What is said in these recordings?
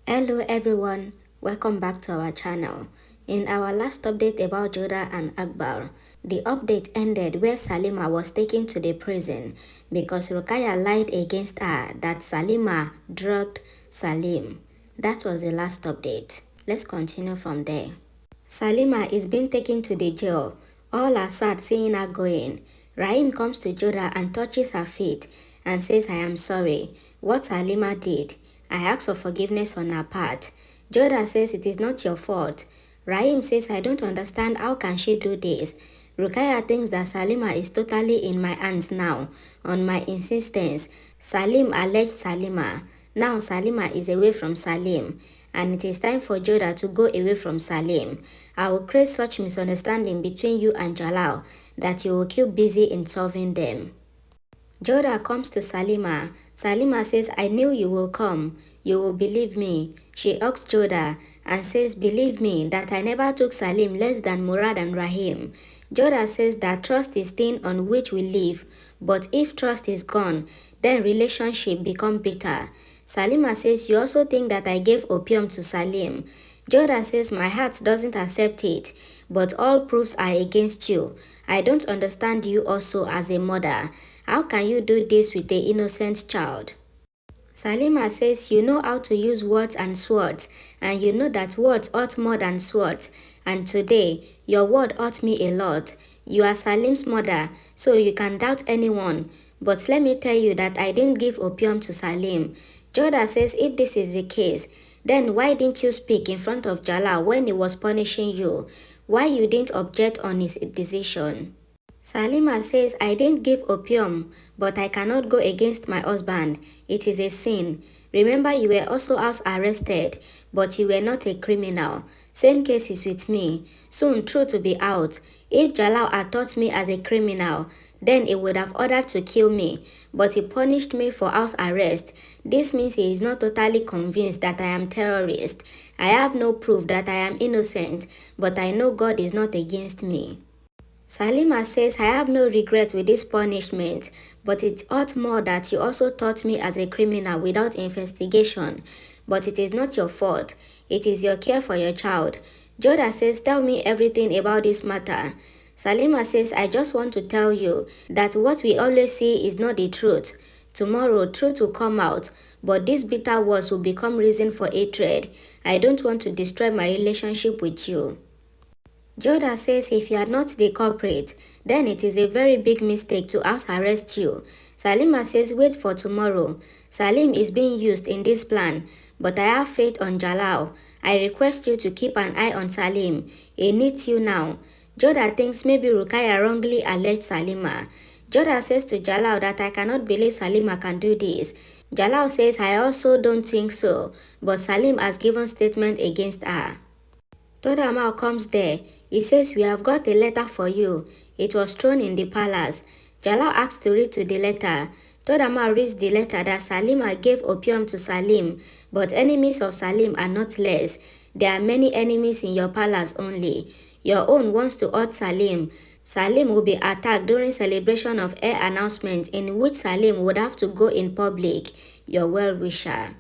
Hello everyone, welcome back to our channel. In our last update about Jodha and Akbar, the update ended where Salima was taken to the prison because Rukaya lied against her that Salima drugged Salim. That was the last update. Let's continue from there. Salima is being taken to the jail. All are sad seeing her going. Rahim comes to Jodha and touches her feet and says, I am sorry. What Salima did, I ask for forgiveness on her part. Jodha says it is not your fault. Rahim says, I don't understand, how can she do this? Rukaya thinks that Salima is totally in my hands now. On my insistence, Salim alleged Salima. Now Salima is away from Salim, and it is time for Jodha to go away from Salim. I will create such misunderstanding between you and Jalal that you will keep busy in solving them. Jodha comes to Salima. Salima says, I knew you will come. You will believe me. She asks Jodha and says, believe me that I never took Salim less than Murad and Rahim. Jodha says that trust is thing on which we live, but if trust is gone, then relationship become bitter. Salima says, you also think that I gave opium to Salim. Jodha says, my heart doesn't accept it, but all proofs are against you. I don't understand you also as a mother. How can you do this with an innocent child? Salima says, you know how to use words and swords, and you know that words hurt more than swords, and today, your word hurt me a lot. You are Salim's mother, so you can doubt anyone, but let me tell you that I didn't give opium to Salim. Jodha says, if this is the case, then why didn't you speak in front of Jalal when he was punishing you? Why you didn't object on his decision? Salima says, I didn't give opium, but I cannot go against my husband. It is a sin. Remember, you were also house arrested, but you were not a criminal. Same case is with me. Soon, truth will be out. If Jalal had taught me as a criminal, then he would have ordered to kill me, but he punished me for house arrest. This means he is not totally convinced that I am terrorist. I have no proof that I am innocent, but I know God is not against me. Salima says, I have no regret with this punishment, but it hurt more that you also taught me as a criminal without investigation. But it is not your fault. It is your care for your child. Jodha says, tell me everything about this matter. Salima says, I just want to tell you that what we always see is not the truth. Tomorrow, truth will come out, but these bitter words will become reason for hatred. I don't want to destroy my relationship with you. Jodha says if you are not the culprit, then it is a very big mistake to house arrest you. Salima says wait for tomorrow. Salim is being used in this plan, but I have faith on Jalal. I request you to keep an eye on Salim. He needs you now. Jodha thinks maybe Rukaya wrongly alleged Salima. Jodha says to Jalal that I cannot believe Salima can do this. Jalal says I also don't think so, but Salim has given statement against her. Todamal comes there. He says, we have got a letter for you. It was thrown in the palace. Jalal asks to read to the letter. Todamal reads the letter that Salima gave opium to Salim, but enemies of Salim are not less. There are many enemies in your palace only. Your own wants to hurt Salim. Salim will be attacked during celebration of heir announcement in which Salim would have to go in public. Your well-wisher.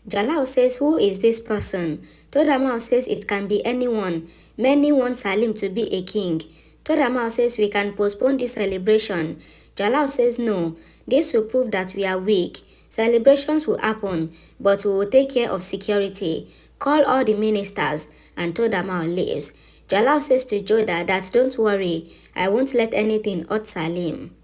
Jalal says, who is this person? Todamal says it can be anyone. Many want Salim to be a king. Todamal says we can postpone this celebration. Jalal says no. This will prove that we are weak. Celebrations will happen, but we will take care of security. Call all the ministers, and Todamal leaves. Jalal says to Jodha that don't worry, I won't let anything hurt Salim.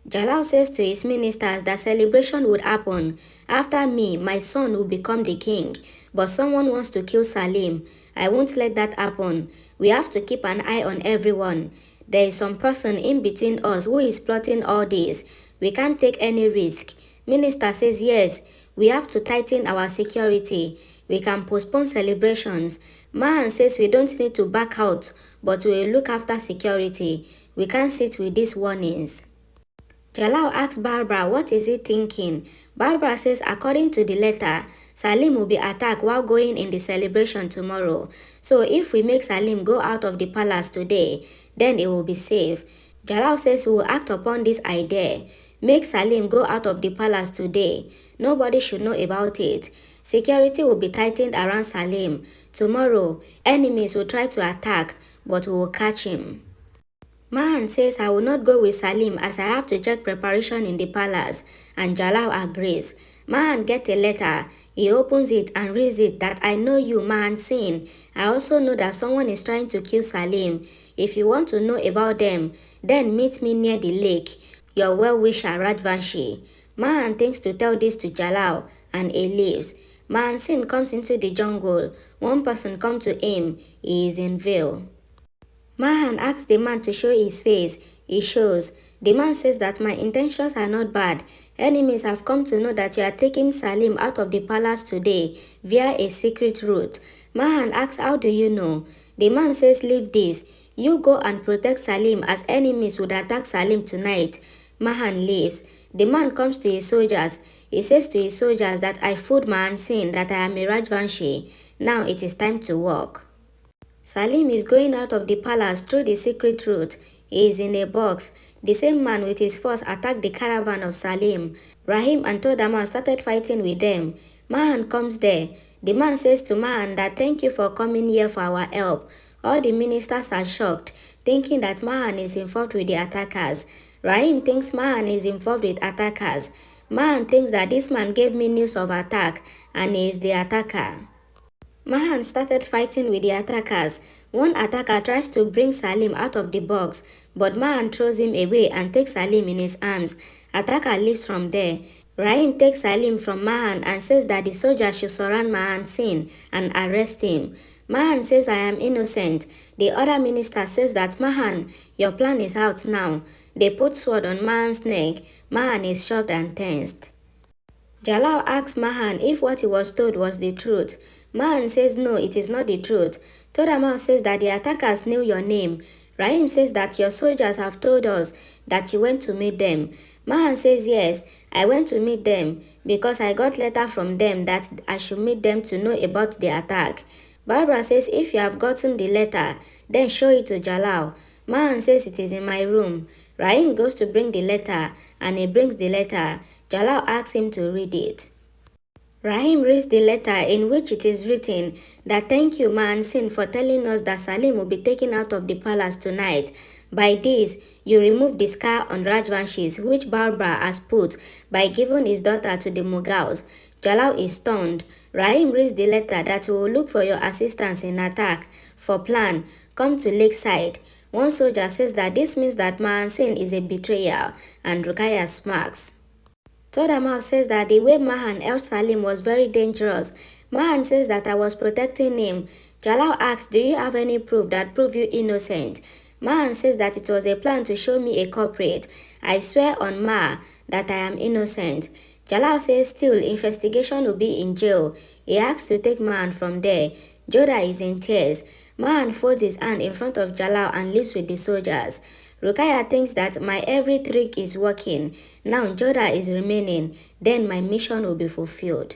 Jalal says to his ministers that celebration would happen. After me, my son will become the king. But someone wants to kill Salim. I won't let that happen. We have to keep an eye on everyone. There is some person in between us who is plotting all this. We can't take any risk. Minister says yes. We have to tighten our security. We can postpone celebrations. Maan says we don't need to back out, but we will look after security. We can't sit with these warnings. Jalal asks Barbara what is he thinking. Barbara says according to the letter, Salim will be attacked while going in the celebration tomorrow. So if we make Salim go out of the palace today, then it will be safe. Jalal says we will act upon this idea. Make Salim go out of the palace today. Nobody should know about it. Security will be tightened around Salim. Tomorrow, enemies will try to attack, but we will catch him. Maan says I will not go with Salim as I have to check preparation in the palace, and Jalal agrees. Maan gets a letter. He opens it and reads it that I know you, Maan Singh. I also know that someone is trying to kill Salim. If you want to know about them, then meet me near the lake. Your well-wisher Rajvanshi. Maan thinks to tell this to Jalal, and he leaves. Maan Singh comes into the jungle. One person comes to him. He is in veil. Maan asks the man to show his face. He shows. The man says that my intentions are not bad. Enemies have come to know that you are taking Salim out of the palace today via a secret route. Maan asks, how do you know? The man says, leave this. You go and protect Salim as enemies would attack Salim tonight. Maan leaves. The man comes to his soldiers. He says to his soldiers that I fooled Maan Singh, that I am a Rajvanshi. Now it is time to work. Salim is going out of the palace through the secret route. He is in a box. The same man with his force attacked the caravan of Salim. Rahim and Todama started fighting with them. Maan comes there. The man says to Maan that thank you for coming here for our help. All the ministers are shocked, thinking that Maan is involved with the attackers. Rahim thinks Maan is involved with attackers. Maan thinks that this man gave me news of attack and he is the attacker. Maan started fighting with the attackers. One attacker tries to bring Salim out of the box, but Maan throws him away and takes Salim in his arms. Attacker leaves from there. Rahim takes Salim from Maan and says that the soldiers should surround Maan Singh and arrest him. Maan says I am innocent. The other minister says that Maan, your plan is out now. They put sword on Maan's neck. Maan is shocked and tensed. Jalal asks Maan if what he was told was the truth. Maan says no, it is not the truth. Todama says that the attackers knew your name. Rahim says that your soldiers have told us that you went to meet them. Maan says yes, I went to meet them because I got letter from them that I should meet them to know about the attack. Barbara says if you have gotten the letter, then show it to Jalal. Maan says it is in my room. Rahim goes to bring the letter and he brings the letter. Jalal asks him to read it. Rahim reads the letter in which it is written that thank you Maan Singh for telling us that Salim will be taken out of the palace tonight. By this, you remove the scar on Rajvanshis which Barbara has put by giving his daughter to the Mughals. Jalal is stunned. Rahim reads the letter that we will look for your assistance in attack. For plan, come to Lakeside. One soldier says that this means that Maan Singh is a betrayer and Rukaya smirks. Todama says that the way Maan held Salim was very dangerous. Maan says that I was protecting him. Jalal asks, do you have any proof that prove you innocent? Maan says that it was a plan to show me a culprit. I swear on Ma that I am innocent. Jalal says still investigation will be in jail. He asks to take Maan from there. Jodha is in tears. Maan folds his hand in front of Jalal and leaves with the soldiers. Rukaya thinks that my every trick is working. Now Jodha is remaining. Then my mission will be fulfilled.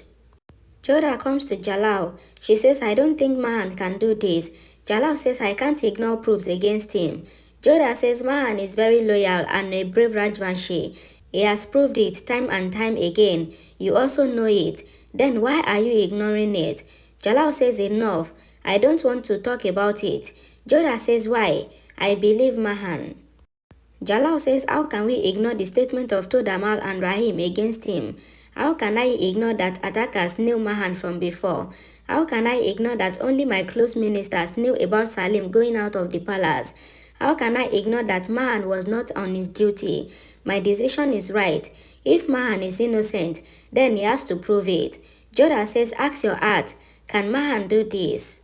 Jodha comes to Jalal. She says, I don't think Maan can do this. Jalal says, I can't ignore proofs against him. Jodha says, Maan is very loyal and a brave Rajvanshi. He has proved it time and time again. You also know it. Then why are you ignoring it? Jalal says, enough. I don't want to talk about it. Jodha says, why? I believe Maan. Jalal says, how can we ignore the statement of Todamal and Rahim against him? How can I ignore that attackers knew Maan from before? How can I ignore that only my close ministers knew about Salim going out of the palace? How can I ignore that Maan was not on his duty? My decision is right. If Maan is innocent, then he has to prove it. Jodha says, ask your heart, can Maan do this?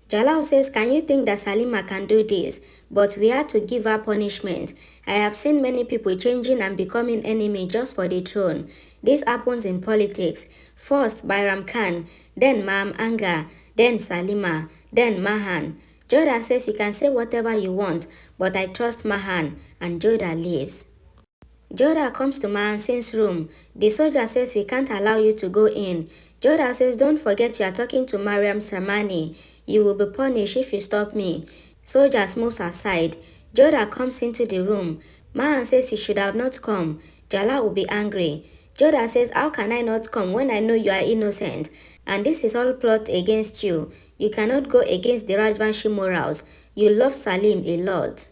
Jalal says, can you think that Salima can do this? But we had to give her punishment. I have seen many people changing and becoming enemy just for the throne. This happens in politics. First Bairam Khan, then Maam Anga, then Salima, then Mahan. Jodha says you can say whatever you want, but I trust Mahan, and Jodha leaves. Jodha comes to Maan Singh's room. The soldier says we can't allow you to go in. Jodha says don't forget you are talking to Mariam Samani. You will be punished if you stop me. Soldiers moves aside. Jodha comes into the room. Maan says he should have not come. Jalal will be angry. Jodha says, how can I not come when I know you are innocent? And this is all plot against you. You cannot go against the Rajvanshi morals. You love Salim a lot.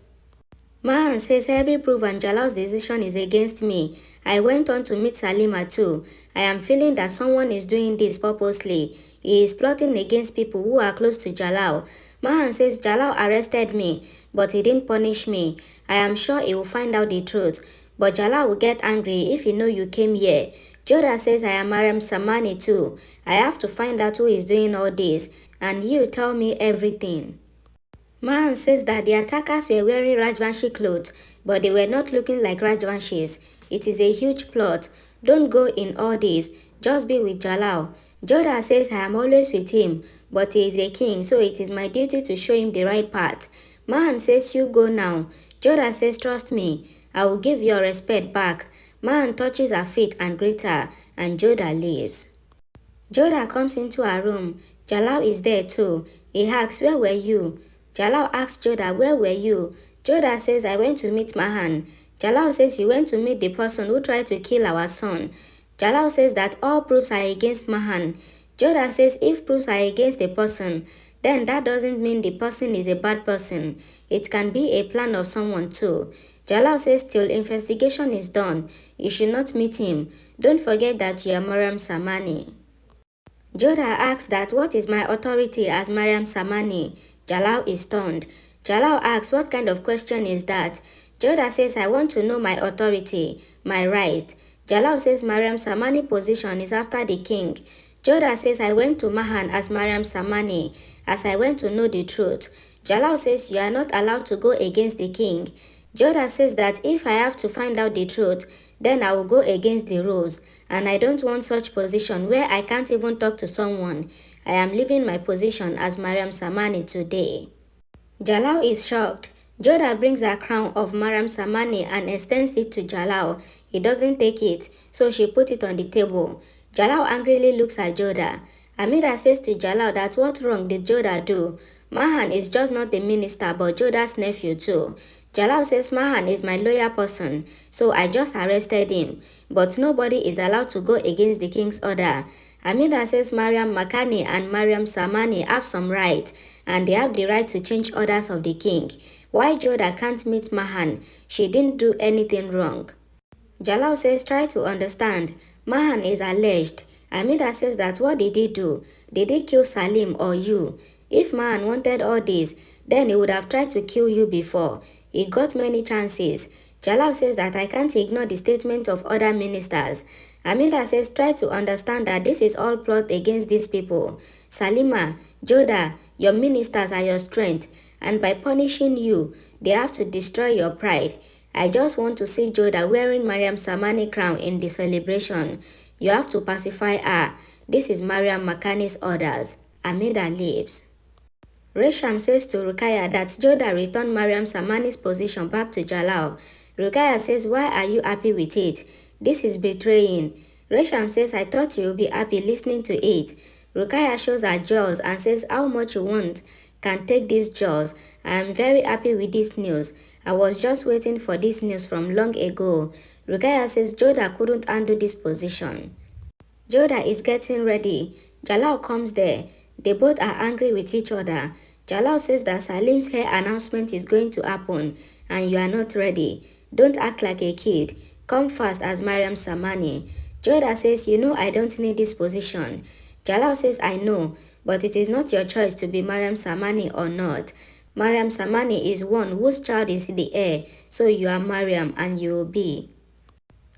Maan says every proof and Jalal's decision is against me. I went on to meet Salima too. I am feeling that someone is doing this purposely. He is plotting against people who are close to Jalal. Maan says Jalal arrested me, but he didn't punish me. I am sure he will find out the truth. But Jalal will get angry if he know you came here. Jodha says I am Mariam Samani too. I have to find out who is doing all this. And you tell me everything. Maan says that the attackers were wearing Rajvanshi clothes, but they were not looking like Rajvanshis. It is a huge plot. Don't go in all this. Just be with Jalal. Jodha says I am always with him, but he is a king, so it is my duty to show him the right path. Maan says you go now. Jodha says trust me. I will give your respect back. Maan touches her feet and greets her, and Jodha leaves. Jodha comes into her room. Jalal is there too. He asks, where were you? Jalal asks Jodha, where were you? Jodha says, I went to meet Mahan. Jalal says, you went to meet the person who tried to kill our son. Jalal says that all proofs are against Mahan. Jodha says, if proofs are against the person, then that doesn't mean the person is a bad person. It can be a plan of someone too. Jalal says, till investigation is done, you should not meet him. Don't forget that you are Mariam Samani. Jodha asks that what is my authority as Mariam Samani? Jalal is stunned. Jalal asks what kind of question is that? Jodha says I want to know my authority, my right. Jalal says Mariam Samani position is after the king. Jodha says I went to Mahan as Mariam Samani as I went to know the truth. Jalal says you are not allowed to go against the king. Jodha says that if I have to find out the truth, then I will go against the rules, and I don't want such position where I can't even talk to someone. I am leaving my position as Mariam Samani today. Jalal is shocked. Jodha brings a crown of Mariam Samani and extends it to Jalal. He doesn't take it, so she put it on the table. Jalal angrily looks at Jodha. Amira says to Jalal that what wrong did Jodha do? Mahan is just not the minister but Jodha's nephew too. Jalal says Mahan is my loyal person, so I just arrested him. But nobody is allowed to go against the king's order. Amira says Mariam Makani and Mariam Samani have some right, and they have the right to change orders of the king. Why Jodha can't meet Mahan? She didn't do anything wrong. Jalal says try to understand. Mahan is alleged. Amira says that what did he do? Did he kill Salim or you? If Mahan wanted all this, then he would have tried to kill you before. He got many chances. Jalal says that I can't ignore the statement of other ministers. Amira says try to understand that this is all plot against these people. Salima, Jodha, your ministers are your strength, and by punishing you, they have to destroy your pride. I just want to see Jodha wearing Mariam Samani crown in the celebration. You have to pacify her. This is Mariam Makani's orders. Amira leaves. Resham says to Rukaya that Jodha returned Mariam Samani's position back to Jalal. Rukaya says, why are you happy with it? This is betraying. Resham says, I thought you would be happy listening to it. Rukaya shows her jaws and says, how much you want can take these jaws. I am very happy with this news. I was just waiting for this news from long ago. Rukaya says Jodha couldn't handle this position. Jodha is getting ready. Jalal comes there. They both are angry with each other. Jalal says that Salim's hair announcement is going to happen and you are not ready. Don't act like a kid. Come fast as Mariam Samani. Jodha says, you know I don't need this position. Jalal says, I know, but it is not your choice to be Mariam Samani or not. Mariam Samani is one whose child is in the heir, so you are Mariam and you will be.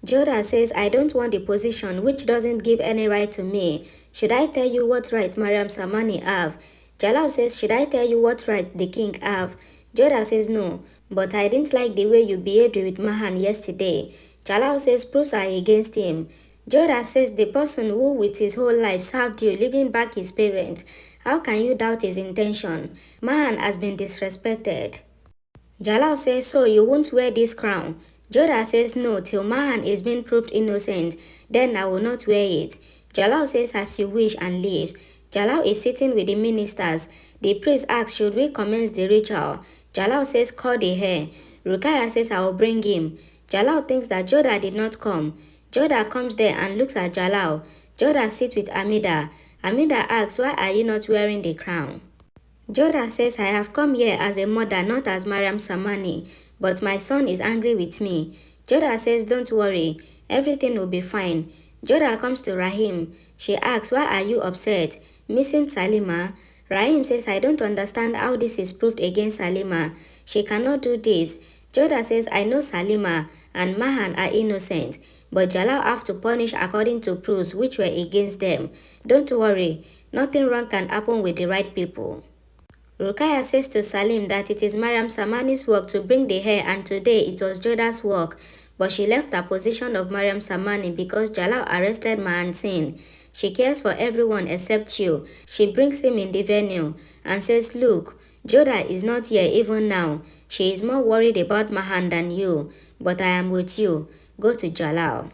Jodha says, I don't want the position which doesn't give any right to me. Should I tell you what right Mariam Samani have? Jalal says, should I tell you what right the king have? Jodha says, no, but I didn't like the way you behaved with Mahan yesterday. Jalal says, proofs are against him. Jodha says, the person who with his whole life served you, leaving back his parents. How can you doubt his intention? Mahan has been disrespected. Jalal says, so you won't wear this crown? Jodha says no, till Mahan is being proved innocent, then I will not wear it. Jalal says as you wish and leaves. Jalal is sitting with the ministers. The priest asks, should we commence the ritual? Jalal says, call the hair. Rukaya says, I will bring him. Jalal thinks that Jodha did not come. Jodha comes there and looks at Jalal. Jodha sits with Amida. Amida asks, why are you not wearing the crown? Jodha says, I have come here as a mother, not as Mariam Samani, but my son is angry with me. Jodha says, don't worry, everything will be fine. Jodha comes to Rahim. She asks, why are you upset? Missing Salima? Rahim says, I don't understand how this is proved against Salima. She cannot do this. Jodha says, I know Salima and Mahan are innocent, but Jalal have to punish according to proofs which were against them. Don't worry, nothing wrong can happen with the right people. Rukaya says to Salim that it is Mariam Samani's work to bring the hair and today it was Jodha's work, but she left the position of Mariam Samani because Jalal arrested Maan Singh. She cares for everyone except you. She brings him in the venue and says, look, Jodha is not here even now. She is more worried about Mahan than you, but I am with you. Go to Jalal.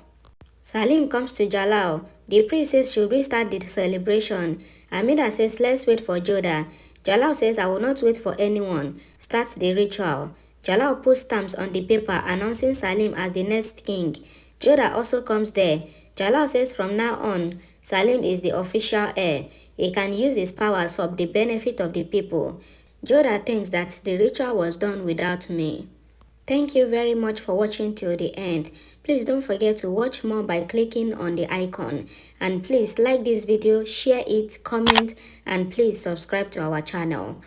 Salim comes to Jalal. The priest says should restart the celebration. Amida says let's wait for Jodha. Jalal says I will not wait for anyone. Starts the ritual. Jalal puts stamps on the paper announcing Salim as the next king. Jodha also comes there. Jalal says from now on, Salim is the official heir. He can use his powers for the benefit of the people. Jodha thinks that the ritual was done without me. Thank you very much for watching till the end. Please don't forget to watch more by clicking on the icon. And please like this video, share it, comment, and please subscribe to our channel.